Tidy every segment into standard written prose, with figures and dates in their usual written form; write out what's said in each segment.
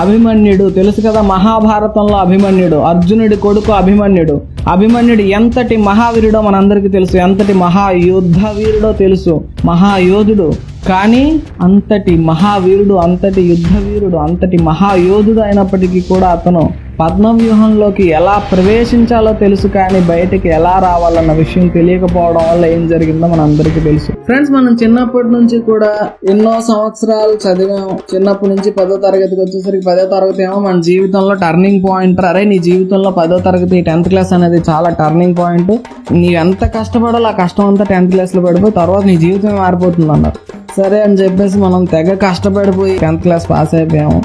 అభిమన్యుడు తెలుసు కదా, మహాభారతంలో అభిమన్యుడు, అర్జునుడి కొడుకు అభిమన్యుడు ఎంతటి మహావీరుడో మనందరికీ తెలుసు, ఎంతటి మహాయుద్ధ వీరుడో తెలుసు, మహాయోధుడు. కానీ అంతటి మహావీరుడు, అంతటి యుద్ధ వీరుడు, అంతటి మహాయోధుడు అయినప్పటికీ కూడా అతను పద్మవ్యూహంలోకి ఎలా ప్రవేశించాలో తెలుసు, కానీ బయటికి ఎలా రావాలన్న విషయం తెలియకపోవడం వల్ల ఏం జరిగిందో మన అందరికీ తెలుసు. ఫ్రెండ్స్, మనం చిన్నప్పటి నుంచి కూడా ఎన్నో సంవత్సరాలు చదివాం. చిన్నప్పటి నుంచి 10వ తరగతికి వచ్చేసరికి 10వ తరగతి ఏమో మన జీవితంలో టర్నింగ్ పాయింట్. అరే నీ జీవితంలో 10వ తరగతి 10th క్లాస్ అనేది చాలా టర్నింగ్ పాయింట్. నీవు ఎంత కష్టపడాలో ఆ కష్టం అంతా 10th క్లాస్లో పడిపోయి తర్వాత నీ జీవితం మారిపోతుంది అన్నారు. సరే అని చెప్పేసి మనం తెగ కష్టపడిపోయి 10th క్లాస్ పాస్ అయిపోయాము.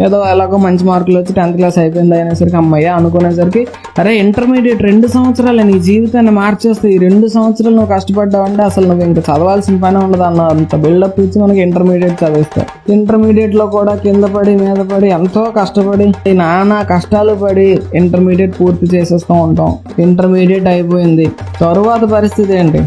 ఏదో ఎలాగో మంచి మార్కులు వచ్చి 10th క్లాస్ అయిపోయింది అయినేసరికి అమ్మయ్య అనుకునేసరికి అరే ఇంటర్మీడియట్ 2 సంవత్సరాలు నీ జీవితాన్ని మార్చేస్తే ఈ 2 సంవత్సరాలు నువ్వు కష్టపడ్డావంటే అసలు నువ్వు ఇంకా చదవాల్సిన పని ఉండదు అన్న అంత బిల్డప్ ఇచ్చి మనకి ఇంటర్మీడియట్ చదివిస్తారు. ఇంటర్మీడియట్ లో కూడా కింద పడి మీద పడి ఎంతో కష్టపడి నానా కష్టాలు పడి ఇంటర్మీడియట్ పూర్తి చేసేస్తూ ఉంటాం. ఇంటర్మీడియట్ అయిపోయింది, తరువాత పరిస్థితి ఏంటి?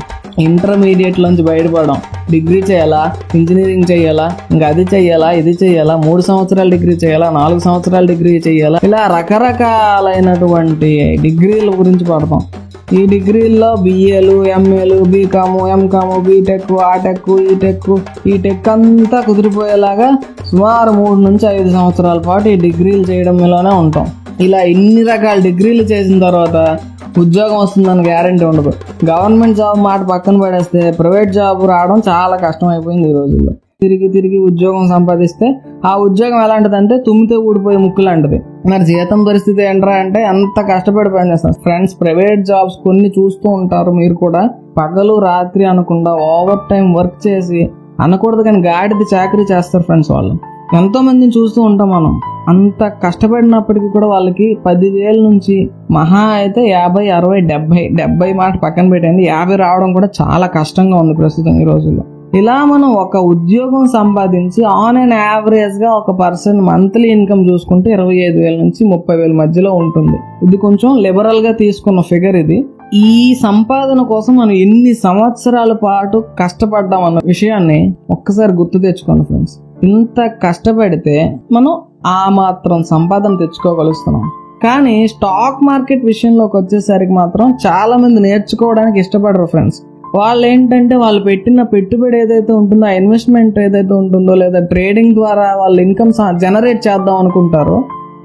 ఇంటర్మీడియట్ నుంచి బయటపడడం, డిగ్రీ చేయాలా, ఇంజనీరింగ్ చేయాలా, ఇంకా అది చేయాలా, ఇది చేయాలా, 3 సంవత్సరాలు డిగ్రీ చేయాలా, 4 సంవత్సరాలు డిగ్రీ చేయాలా, ఇలా రకరకాలైనటువంటి డిగ్రీల గురించి పడతాం. ఈ డిగ్రీల్లో బిఏలు, ఎంఏలు, బీకాము, ఎంకాము, బీటెక్, ఆటెక్, ఈ టెక్ అంతా కుదిరిపోయేలాగా సుమారు 3 నుంచి 5 సంవత్సరాల పాటు ఈ డిగ్రీలు చేయడంలోనే ఉంటాం. ఇలా ఇన్ని రకాల డిగ్రీలు చేసిన తర్వాత ఉద్యోగం వస్తుందని గ్యారంటీ ఉండదు. గవర్నమెంట్ జాబ్ మాట పక్కన పడేస్తే ప్రైవేట్ జాబ్ రావడం చాలా కష్టం అయిపోయింది ఈ రోజుల్లో. తిరిగి ఉద్యోగం సంపాదిస్తే ఆ ఉద్యోగం ఎలాంటిదంటే తుమ్మితే ఊడిపోయే ముక్కు లాంటిది. మరి జీతం పరిస్థితి ఏంట్రా అంటే ఎంత కష్టపడి పనిచేస్తారు. ఫ్రెండ్స్, ప్రైవేట్ జాబ్స్ కొన్ని చూస్తూ ఉంటారు మీరు కూడా. పగలు రాత్రి అనకుండా ఓవర్ టైం వర్క్ చేసి, అనకూడదు కానీ గాడిద చాకరీ చేస్తారు ఫ్రెండ్స్. వాళ్ళు ఎంతో మందిని చూస్తూ ఉంటాం మనం. అంత కష్టపడినప్పటికీ కూడా వాళ్ళకి 10,000 నుంచి మహా అయితే 50, 60, 70 మాట పక్కన పెట్టండి, 50 రావడం కూడా చాలా కష్టంగా ఉంది ప్రస్తుతం ఈ రోజుల్లో. ఇలా మనం ఒక ఉద్యోగం సంపాదించి ఆన్ అండ్ యావరేజ్ గా ఒక పర్సన్ మంత్లీ ఇన్కమ్ చూసుకుంటే 25,000 నుంచి 30,000 మధ్యలో ఉంటుంది. ఇది కొంచెం లిబరల్ గా తీసుకున్న ఫిగర్ ఇది. ఈ సంపాదన కోసం మనం ఎన్ని సంవత్సరాల పాటు కష్టపడ్డాం అన్న విషయాన్ని ఒక్కసారి గుర్తు తెచ్చుకోండి ఫ్రెండ్స్. ఇంత కష్టపడితే మనం ఆ మాత్రం సంపాదన తెచ్చుకోగలుగుతున్నాం. కానీ స్టాక్ మార్కెట్ విషయంలోకి వచ్చేసరికి మాత్రం చాలా మంది నేర్చుకోవడానికి ఇష్టపడరు ఫ్రెండ్స్. వాళ్ళు ఏంటంటే వాళ్ళు పెట్టిన పెట్టుబడి ఏదైతే ఉంటుందో, ఆ ఇన్వెస్ట్మెంట్ ఏదైతే ఉంటుందో, లేదా ట్రేడింగ్ ద్వారా వాళ్ళు ఇన్కమ్ జనరేట్ చేద్దాం అనుకుంటారో,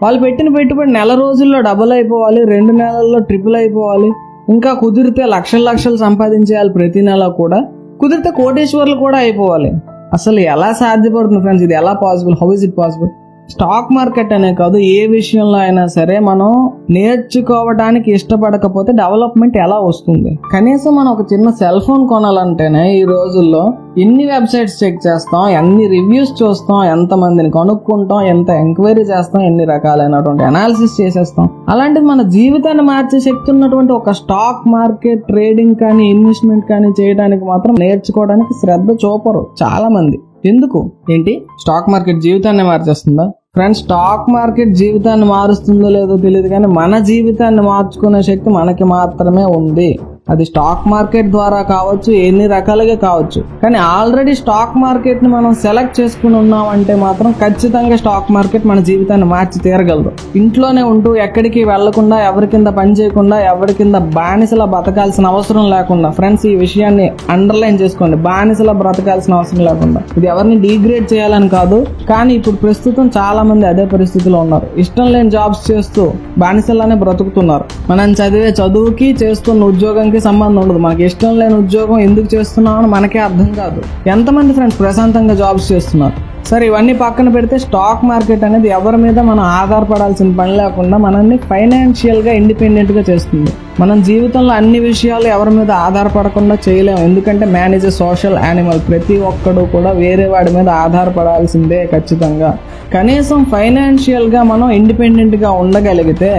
వాళ్ళు పెట్టిన పెట్టుబడి నెల రోజుల్లో డబుల్ అయిపోవాలి, 2 నెలల్లో ట్రిపుల్ అయిపోవాలి, ఇంకా కుదిరితే లక్షలు సంపాదించేయాలి ప్రతి నెల కూడా, కుదిరితే కోటేశ్వర్లు కూడా అయిపోవాలి. అసలు ఎలా సాధ్యపడుతుంది ఫ్రెండ్స్? ఇది ఎలా possible? How is it possible? Stock market అనే కాదు, ఏ విషయంలో అయినా సరే మనం నేర్చుకోవడానికి ఇష్టపడకపోతే డెవలప్మెంట్ ఎలా వస్తుంది? కనీసం మనం ఒక చిన్న సెల్ ఫోన్ కొనాలంటేనే ఈ రోజుల్లో ఎన్ని వెబ్సైట్స్ చెక్ చేస్తాం, ఎన్ని రివ్యూస్ చూస్తాం, ఎంత మందిని కనుక్కుంటాం, ఎంత ఎంక్వైరీ చేస్తాం, ఎన్ని రకాలైనటువంటి అనాలిసిస్ చేసేస్తాం. అలాంటిది మన జీవితాన్ని మార్చే శక్తి ఉన్నటువంటి ఒక స్టాక్ మార్కెట్ ట్రేడింగ్ కానీ ఇన్వెస్ట్మెంట్ కానీ చేయడానికి మాత్రం నేర్చుకోవడానికి శ్రద్ధ చూపరు చాలా మంది. ఎందుకు? ఏంటి స్టాక్ మార్కెట్ జీవితాన్ని మార్చేస్తుందా? ఫ్రెండ్స్, స్టాక్ మార్కెట్ జీవితాన్ని మారుస్తుందో లేదో తెలియదు, కానీ మన జీవితాన్ని మార్చుకునే శక్తి మనకి మాత్రమే ఉంది. అది స్టాక్ మార్కెట్ ద్వారా కావచ్చు, ఎన్ని రకాలుగా కావచ్చు. కానీ ఆల్రెడీ స్టాక్ మార్కెట్ ని మనం సెలెక్ట్ చేసుకుని ఉన్నామంటే మాత్రం ఖచ్చితంగా స్టాక్ మార్కెట్ మన జీవితాన్ని మార్చి తీరగలదు. ఇంట్లోనే ఉంటూ ఎక్కడికి వెళ్లకుండా, ఎవరి కింద పని చేయకుండా, ఎవరి కింద బానిసలా బతకాల్సిన అవసరం లేకుండా, ఫ్రెండ్స్ ఈ విషయాన్ని అండర్లైన్ చేసుకోండి, బానిసలా బ్రతకాల్సిన అవసరం లేకుండా. ఇది ఎవరిని డిగ్రేడ్ చేయాలని కాదు, కానీ ఇప్పుడు ప్రస్తుతం చాలా మంది అదే పరిస్థితిలో ఉన్నారు. ఇష్టం లేని జాబ్స్ చేస్తూ బానిసలానే బ్రతుకుతున్నారు. మనం చదివే చదువుకి చేస్తున్న ఉద్యోగం సంబంధం ఉండదు. మనకి ఇష్టం లేని ఉద్యోగం ఎందుకు చేస్తున్నామని మనకే అర్థం కాదు. ఎంతమంది ఫ్రెండ్స్ ప్రశాంతంగా జాబ్స్ చేస్తున్నారు? సరే, ఇవన్నీ పక్కన పెడితే స్టాక్ మార్కెట్ అనేది ఎవరి మీద మనం ఆధారపడాల్సిన పని లేకుండా మనల్ని ఫైనాన్షియల్ గా ఇండిపెండెంట్ గా చేస్తుంది. మనం జీవితంలో అన్ని విషయాలు ఎవరి మీద ఆధారపడకుండా చేయలేము. ఎందుకంటే man is a social animal. ప్రతి ఒక్కడు కూడా వేరే వాడి మీద ఆధారపడాల్సిందే ఖచ్చితంగా. కనీసం ఫైనాన్షియల్ గా మనం ఇండిపెండెంట్ గా ఉండగలిగితే,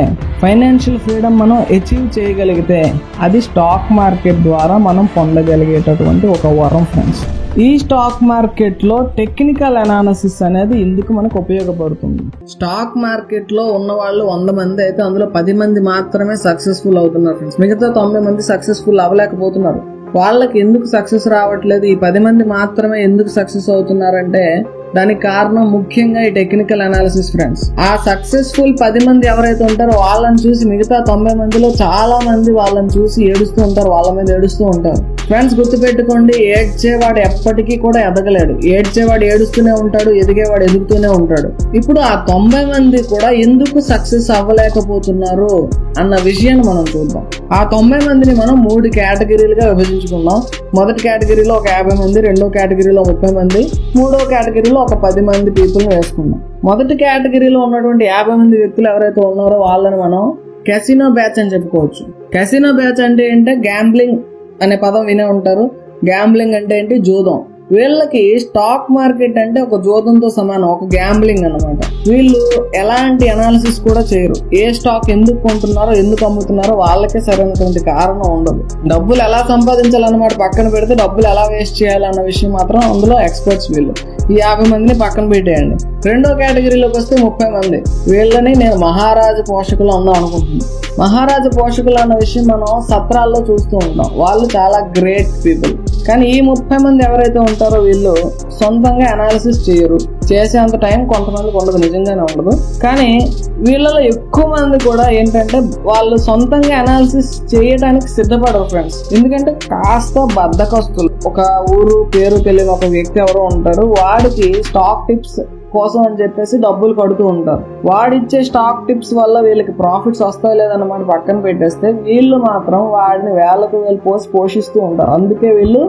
ఫైనాన్షియల్ ఫ్రీడమ్ మనం అచీవ్ చేయగలిగితే, అది స్టాక్ మార్కెట్ ద్వారా మనం పొందగలిగేటటువంటి ఒక వరం ఫ్రెండ్స్. ఈ స్టాక్ మార్కెట్ లో టెక్నికల్ అనాలిసిస్ అనేది ఇందుకు మనకు ఉపయోగపడుతుంది. స్టాక్ మార్కెట్ లో ఉన్న వాళ్ళు 100 మంది అయితే అందులో 10 మంది మాత్రమే సక్సెస్ఫుల్ అవుతున్నారు ఫ్రెండ్స్. మిగతా 90 మంది సక్సెస్ఫుల్ అవ్వలేకపోతున్నారు. వాళ్ళకి ఎందుకు సక్సెస్ రావట్లేదు? ఈ 10 మంది మాత్రమే ఎందుకు సక్సెస్ అవుతున్నారంటే దానికి కారణం ముఖ్యంగా ఈ టెక్నికల్ అనాలిసిస్ ఫ్రెండ్స్. ఆ సక్సెస్ఫుల్ 10 మంది ఎవరైతే ఉంటారో వాళ్ళని చూసి మిగతా 90 మందిలో చాలా మంది వాళ్ళని చూసి ఏడుస్తూ ఉంటారు, వాళ్ళ మీద ఏడుస్తూ ఉంటారు. ఫ్రెండ్స్ గుర్తుపెట్టుకోండి, ఏడ్చేవాడు ఎప్పటికీ కూడా ఎదగలేడు. ఏడ్చేవాడు ఏడుస్తూనే ఉంటాడు, ఎదిగేవాడు ఎదుగుతూనే ఉంటాడు. ఇప్పుడు ఆ 90 మంది కూడా ఎందుకు సక్సెస్ అవ్వలేకపోతున్నారు అన్న విషయాన్ని మనం చూద్దాం. ఆ 90 మందిని మనం 3 కేటగిరీలుగా విభజించుకుందాం. మొదటి కేటగిరీలో ఒక 50 మంది, రెండో కేటగిరీలో 30 మంది, మూడో కేటగిరీలో ఒక 10 మంది పీపుల్ని వేసుకుందాం. మొదటి కేటగిరీలో ఉన్నటువంటి 50 మంది వ్యక్తులు ఎవరైతే ఉన్నారో వాళ్ళని మనం కెసినో బ్యాచ్ అని చెప్పుకోవచ్చు. కెసినో బ్యాచ్ అంటే ఏంటంటే గ్యాంబ్లింగ్ అనే పదం వినే ఉంటారు. గ్యాంబ్లింగ్ అంటే ఏంటి? జూదం. వీళ్ళకి స్టాక్ మార్కెట్ అంటే ఒక జూదంతో సమానం, ఒక గ్యాంబ్లింగ్ అన్నమాట. వీళ్ళు ఎలాంటి అనాలిసిస్ కూడా చేయరు. ఏ స్టాక్ ఎందుకు కొంటున్నారో ఎందుకు అమ్ముతున్నారో వాళ్ళకే సరైనటువంటి కారణం ఉండదు. డబ్బులు ఎలా సంపాదించాలన్నమాట పక్కన పెడితే డబ్బులు ఎలా వేస్ట్ చేయాలన్న విషయం మాత్రం అందులో ఎక్స్పర్ట్స్ వీళ్ళు. ఈ 50 మందిని పక్కన పెట్టేయండి. రెండో కేటగిరీలోకి వస్తే 30 మంది. వీళ్ళని నేను మహారాజు పోషకులు అందాం అనుకుంటున్నాను. మహారాజు పోషకులు అన్న విషయం మనం సత్రాల్లో చూస్తూ ఉంటాం. వాళ్ళు చాలా గ్రేట్ పీపుల్. కానీ ఈ 30 మంది ఎవరైతే ఉంటారో వీళ్ళు సొంతంగా అనాలిసిస్ చేయరు. చేసేంత టైం కొంతమందికి ఉండదు, నిజంగానే ఉండదు. కానీ వీళ్ళలో ఎక్కువ మంది కూడా ఏంటంటే వాళ్ళు సొంతంగా అనాలిసిస్ చేయడానికి సిద్ధపడరు ఫ్రెండ్స్. ఎందుకంటే కాస్త బద్ధకస్తులు. ఒక ఊరు పేరు తెలియని ఒక వ్యక్తి ఎవరో ఉంటారు, వాడికి స్టాక్ టిప్స్ కోసం అని చెప్పేసి డబ్బులు కడుతూ ఉంటారు. వాడిచ్చే స్టాక్ టిప్స్ వల్ల వీళ్ళకి ప్రాఫిట్స్ వస్తాయో లేదన్నమాట పక్కన పెట్టేస్తే వీళ్ళు మాత్రం వాడిని వేలకు వేలు పోసి పోషిస్తూ ఉంటారు. అందుకే వీళ్ళు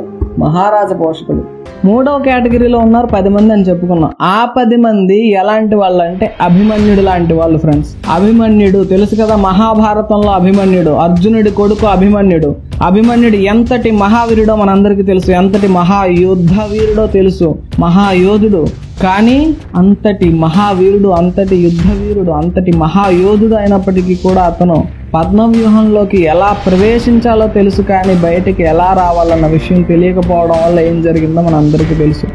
మహారాజ పోషకులు. మూడవ కేటగిరీలో ఉన్నారు 10 మంది అని చెప్పుకున్నాం. ఆ 10 మంది ఎలాంటి వాళ్ళు అంటే అభిమన్యుడు లాంటి వాళ్ళు ఫ్రెండ్స్. అభిమన్యుడు తెలుసు కదా, మహాభారతంలో అభిమన్యుడు, అర్జునుడి కొడుకు అభిమన్యుడు. అభిమన్యుడు ఎంతటి మహావీరుడో మనందరికీ తెలుసు, ఎంతటి మహాయుద్ధ వీరుడో తెలుసు, మహాయోధుడు. కానీ అంతటి మహావీరుడు, అంతటి యుద్ధ వీరుడు, అంతటి మహాయోధుడు అయినప్పటికీ కూడా అతను పద్మవ్యూహంలోకి ఎలా ప్రవేశించాలో తెలుసు, కానీ బయటికి ఎలా రావాలన్న విషయం తెలియకపోవడం వల్ల ఏం జరిగిందో మనందరికీ తెలుసు.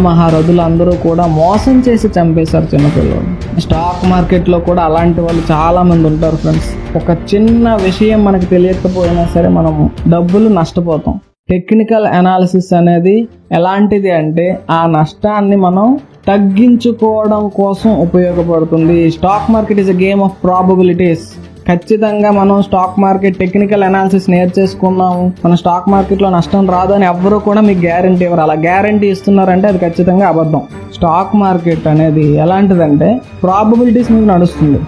మహారథులు అందరూ కూడా మోసం చేసి చంపేశారు చిన్నపిల్లలు. స్టాక్ మార్కెట్లో కూడా అలాంటి వాళ్ళు చాలా మంది ఉంటారు ఫ్రెండ్స్. ఒక చిన్న విషయం మనకు తెలియకపోయినా సరే మనం డబ్బులు నష్టపోతాం. టెక్నికల్ అనాలిసిస్ అనేది ఎలాంటిది అంటే ఆ నష్టాన్ని మనం తగ్గించుకోవడం కోసం ఉపయోగపడుతుంది. Stock market is a game of probabilities. ఖచ్చితంగా మనం స్టాక్ మార్కెట్ టెక్నికల్ అనాలిసిస్ నేర్చేసుకున్నాము, మన స్టాక్ మార్కెట్లో నష్టం రాదు అని ఎవ్వరూ కూడా మీకు గ్యారంటీ ఇవ్వరు. అలా గ్యారంటీ ఇస్తున్నారంటే అది ఖచ్చితంగా అబద్ధం. స్టాక్ మార్కెట్ అనేది ఎలాంటిదంటే ప్రాబబిలిటీస్ మీద నడుస్తుంది.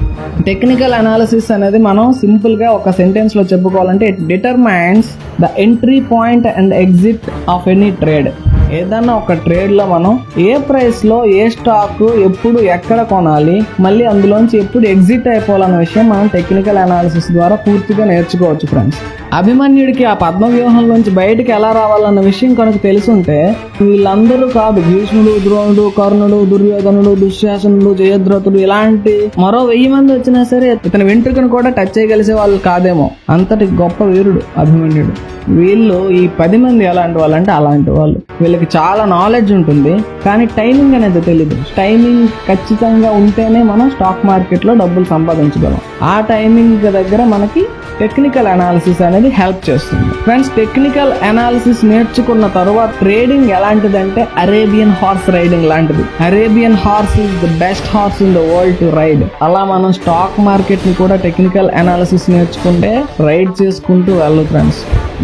టెక్నికల్ అనాలిసిస్ అనేది మనం సింపుల్గా ఒక సెంటెన్స్లో చెప్పుకోవాలంటే it determines the entry point and exit of any trade. ఏదన్నా ఒక ట్రేడ్లో మనం ఏ ప్రైస్లో ఏ స్టాక్ ఎప్పుడు ఎక్కడ కొనాలి, మళ్ళీ అందులోంచి ఎప్పుడు ఎగ్జిట్ అయిపోవాలన్న విషయం మనం టెక్నికల్ అనాలిసిస్ ద్వారా పూర్తిగా నేర్చుకోవచ్చు ఫ్రెండ్స్. అభిమన్యుడికి ఆ పద్మవ్యూహంలోంచి బయటికి ఎలా రావాలన్న విషయం కనుక తెలుసుంటే వీళ్ళందరూ కాదు, భీష్ముడు, ద్రోణుడు, కర్ణుడు, దుర్యోధనుడు, దుశ్శాసనుడు, జయద్రథుడు ఇలాంటి మరో 1000 మంది వచ్చినా సరే ఇతని వెంట్రుకను కూడా టచ్ చేయగలిసే వాళ్ళు కాదేమో. అంతటి గొప్ప వీరుడు అభిమన్యుడు. వీళ్ళు ఈ 10 మంది ఎలాంటి వాళ్ళు అంటే అలాంటి వాళ్ళు. వీళ్ళకి చాలా నాలెడ్జ్ ఉంటుంది, కానీ టైమింగ్ అనేది తెలియదు. టైమింగ్ ఖచ్చితంగా ఉంటేనే మనం స్టాక్ మార్కెట్లో డబ్బులు సంపాదించగలం. ఆ టైమింగ్ దగ్గర మనకి టెక్నికల్ అనాలిసిస్ అనేది హెల్ప్ చేస్తుంది ఫ్రెండ్స్. టెక్నికల్ అనాలిసిస్ నేర్చుకున్న తర్వాత ట్రేడింగ్ ఎలాంటిదంటే అరేబియన్ హార్స్ రైడింగ్ లాంటిది. Arabian horse is the best horse in the world to ride. అలా మనం స్టాక్ మార్కెట్ ని కూడా టెక్నికల్ అనాలిసిస్ నేర్చుకుంటే రైడ్ చేసుకుంటూ వెళ్ళదు ఫ్రెండ్స్.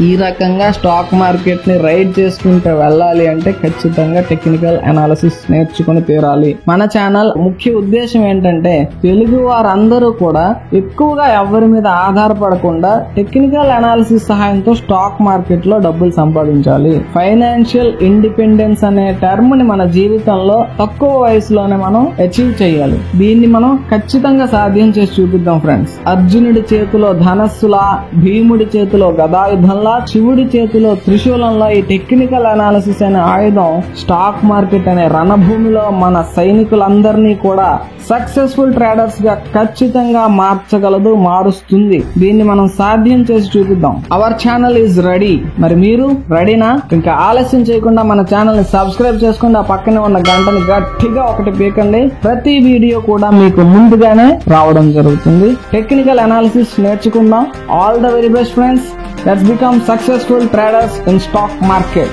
ఈ రకంగా స్టాక్ మార్కెట్ ని రైడ్ చేసుకుంటూ వెళ్ళాలి అంటే ఖచ్చితంగా టెక్నికల్ అనాలిసిస్ నేర్చుకుని తీరాలి. మన ఛానల్ ముఖ్య ఉద్దేశం ఏంటంటే తెలుగు వారందరూ కూడా ఎక్కువగా ఎవరి మీద ఆధారపడకుండా టెక్నికల్ అనాలిసిస్ సహాయంతో స్టాక్ మార్కెట్ లో డబ్బులు సంపాదించాలి. ఫైనాన్షియల్ ఇండిపెండెన్స్ అనే టర్మ్ ని మన జీవితంలో తక్కువ వయసులోనే మనం అచీవ్ చేయాలి. దీన్ని మనం ఖచ్చితంగా సాధ్యం చేసి చూపిద్దాం ఫ్రెండ్స్. అర్జునుడి చేతిలో ధనస్సులా, భీముడి చేతిలో గదాయుధంలా, శివుడి చేతిలో త్రిశూలంలో ఈ టెక్నికల్ అనాలిసిస్ అనే ఆయుధం స్టాక్ మార్కెట్ అనే రణభూమిలో మన సైనికులందరినీ కూడా సక్సెస్ఫుల్ ట్రేడర్స్ గా ఖచ్చితంగా మార్చగలదు, మారుస్తుంది. దీన్ని మనం సాధ్యం చేసి చూపిద్దాం. Our channel is ready. మరి మీరు రెడీనా? ఇంకా ఆలస్యం చేయకుండా మన ఛానల్ ని సబ్స్క్రైబ్ చేసుకోండి. ఆ పక్కనే ఉన్న గంటని గట్టిగా ఒకటి పీకండి. ప్రతి వీడియో కూడా మీకు ముందుగానే రావడం జరుగుతుంది. టెక్నికల్ అనాలిసిస్ నేర్చుకుందాం. All the very best friends. Let's become successful traders in stock market.